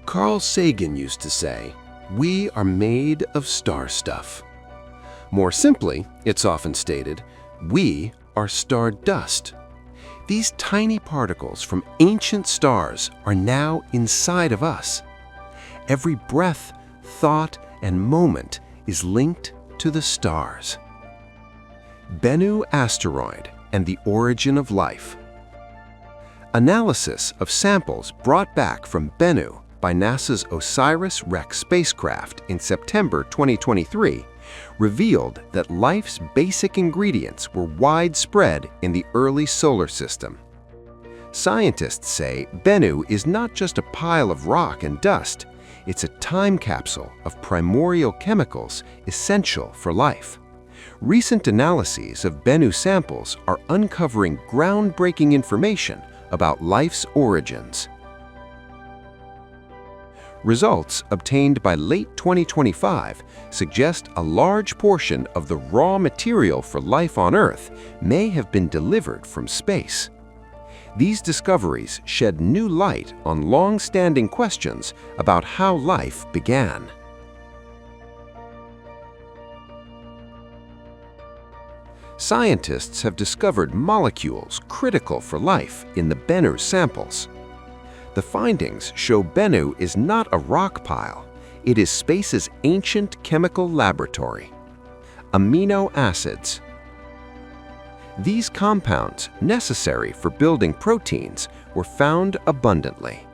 Carl Sagan used to say, "We are made of star stuff." More simply, it's often stated, we are star dust. These tiny particles from ancient stars are now inside of us. Every breath, thought, and moment is linked to the stars. Bennu asteroid and the origin of life. Analysis of samples brought back from Bennu by NASA's OSIRIS-REx spacecraft in September 2023 revealed that life's basic ingredients were widespread in the early solar system. Scientists say Bennu is not just a pile of rock and dust, it's a time capsule of primordial chemicals essential for life. Recent analyses of Bennu samples are uncovering groundbreaking information about life's origins. Results obtained by late 2025 suggest a large portion of the raw material for life on Earth may have been delivered from space. These discoveries shed new light on long-standing questions about how life began. Scientists have discovered molecules critical for life in the Bennu samples. The findings show Bennu is not a rock pile. It is space's ancient chemical laboratory. Amino acids. These compounds, necessary for building proteins, were found abundantly.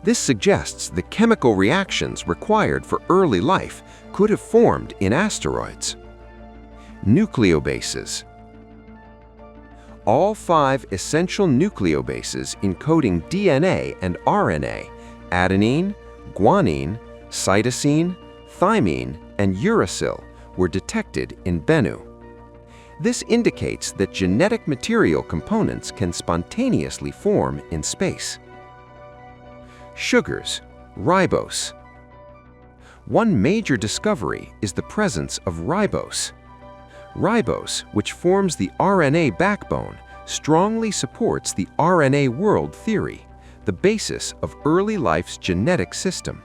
This suggests the chemical reactions required for early life could have formed in asteroids. Nucleobases. All 5 essential nucleobases encoding DNA and RNA, adenine, guanine, cytosine, thymine, and uracil, were detected in Bennu. This indicates that genetic material components can spontaneously form in space. Sugars, ribose. One major discovery is the presence of ribose. Ribose, which forms the RNA backbone, strongly supports the RNA world theory, the basis of early life's genetic system.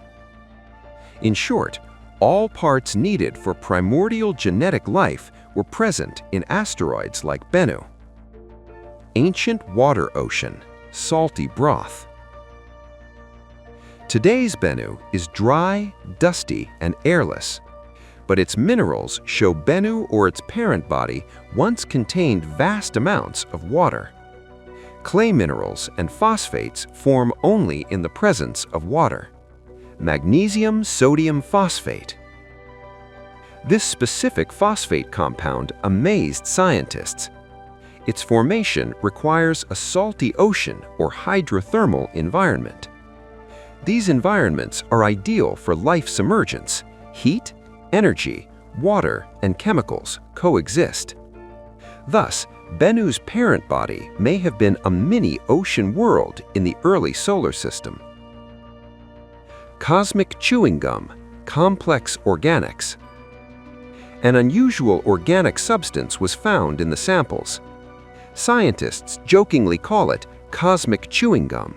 In short, all parts needed for primordial genetic life were present in asteroids like Bennu. Ancient water ocean, salty broth. Today's Bennu is dry, dusty, and airless. But its minerals show Bennu or its parent body once contained vast amounts of water. Clay minerals and phosphates form only in the presence of water. Magnesium sodium phosphate. This specific phosphate compound amazed scientists. Its formation requires a salty ocean or hydrothermal environment. These environments are ideal for life's emergence. Heat, energy, water, and chemicals coexist. Thus, Bennu's parent body may have been a mini ocean world in the early solar system. Cosmic chewing gum, complex organics. An unusual organic substance was found in the samples. Scientists jokingly call it cosmic chewing gum.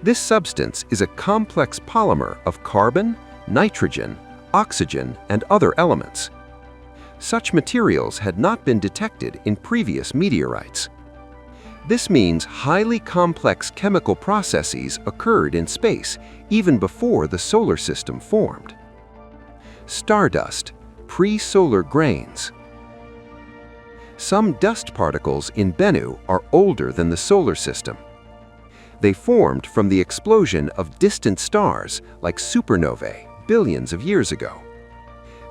This substance is a complex polymer of carbon, nitrogen, oxygen, and other elements. Such materials had not been detected in previous meteorites. This means highly complex chemical processes occurred in space even before the solar system formed. Stardust, pre-solar grains. Some dust particles in Bennu are older than the solar system. They formed from the explosion of distant stars like supernovae billions of years ago.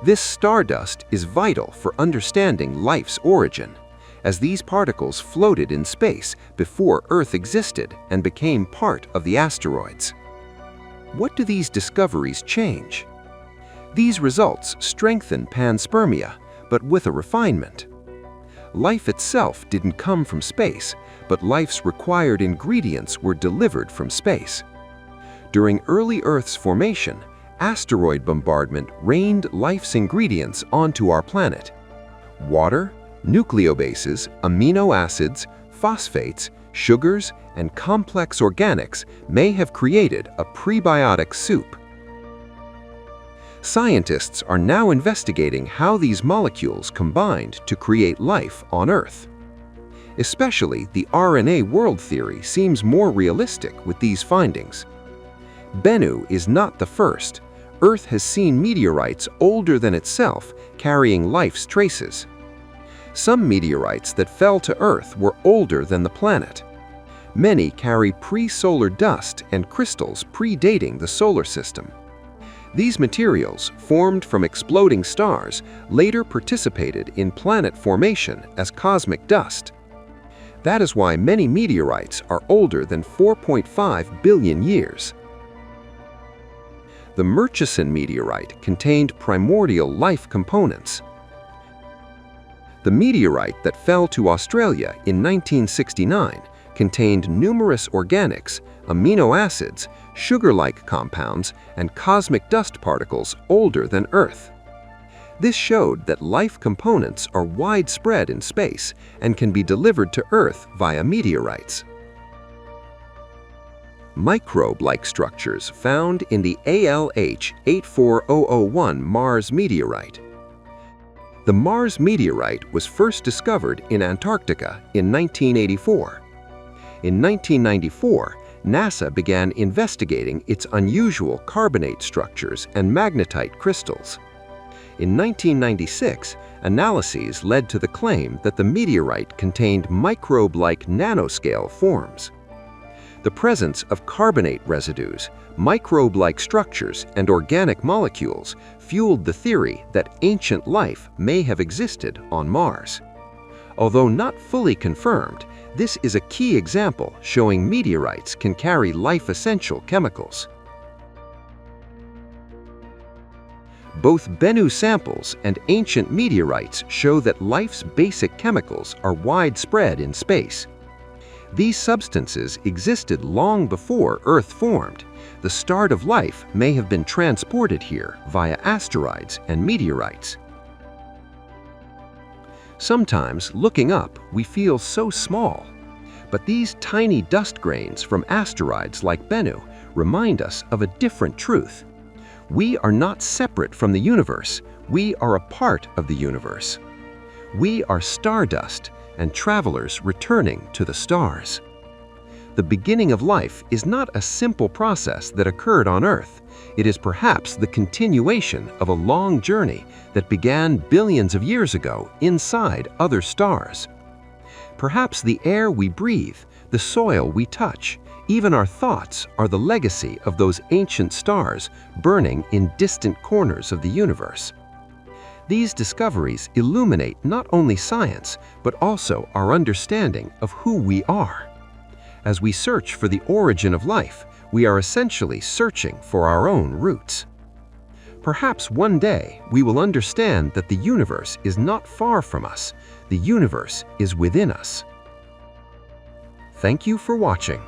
This stardust is vital for understanding life's origin, as these particles floated in space before Earth existed and became part of the asteroids. What do these discoveries change? These results strengthen panspermia, but with a refinement. Life itself didn't come from space, but life's required ingredients were delivered from space. During early Earth's formation, asteroid bombardment rained life's ingredients onto our planet. Water, nucleobases, amino acids, phosphates, sugars, and complex organics may have created a prebiotic soup. Scientists are now investigating how these molecules combined to create life on Earth. Especially the RNA world theory seems more realistic with these findings. Bennu is not the first. Earth has seen meteorites older than itself carrying life's traces. Some meteorites that fell to Earth were older than the planet. Many carry pre-solar dust and crystals predating the solar system. These materials, formed from exploding stars, later participated in planet formation as cosmic dust. That is why many meteorites are older than 4.5 billion years. The Murchison meteorite contained primordial life components. The meteorite that fell to Australia in 1969 contained numerous organics, amino acids, sugar-like compounds, and cosmic dust particles older than Earth. This showed that life components are widespread in space and can be delivered to Earth via meteorites. Microbe-like structures found in the ALH 84001 Mars meteorite. The Mars meteorite was first discovered in Antarctica in 1984. In 1994, NASA began investigating its unusual carbonate structures and magnetite crystals. In 1996, analyses led to the claim that the meteorite contained microbe-like nanoscale forms. The presence of carbonate residues, microbe-like structures, and organic molecules fueled the theory that ancient life may have existed on Mars. Although not fully confirmed, this is a key example showing meteorites can carry life-essential chemicals. Both Bennu samples and ancient meteorites show that life's basic chemicals are widespread in space. These substances existed long before Earth formed. The start of life may have been transported here via asteroids and meteorites. Sometimes, looking up, we feel so small. But these tiny dust grains from asteroids like Bennu remind us of a different truth. We are not separate from the universe. We are a part of the universe. We are stardust and travelers returning to the stars. The beginning of life is not a simple process that occurred on Earth. It is perhaps the continuation of a long journey that began billions of years ago inside other stars. Perhaps the air we breathe, the soil we touch, even our thoughts are the legacy of those ancient stars burning in distant corners of the universe. These discoveries illuminate not only science, but also our understanding of who we are. As we search for the origin of life, we are essentially searching for our own roots. Perhaps one day we will understand that the universe is not far from us. The universe is within us. Thank you for watching.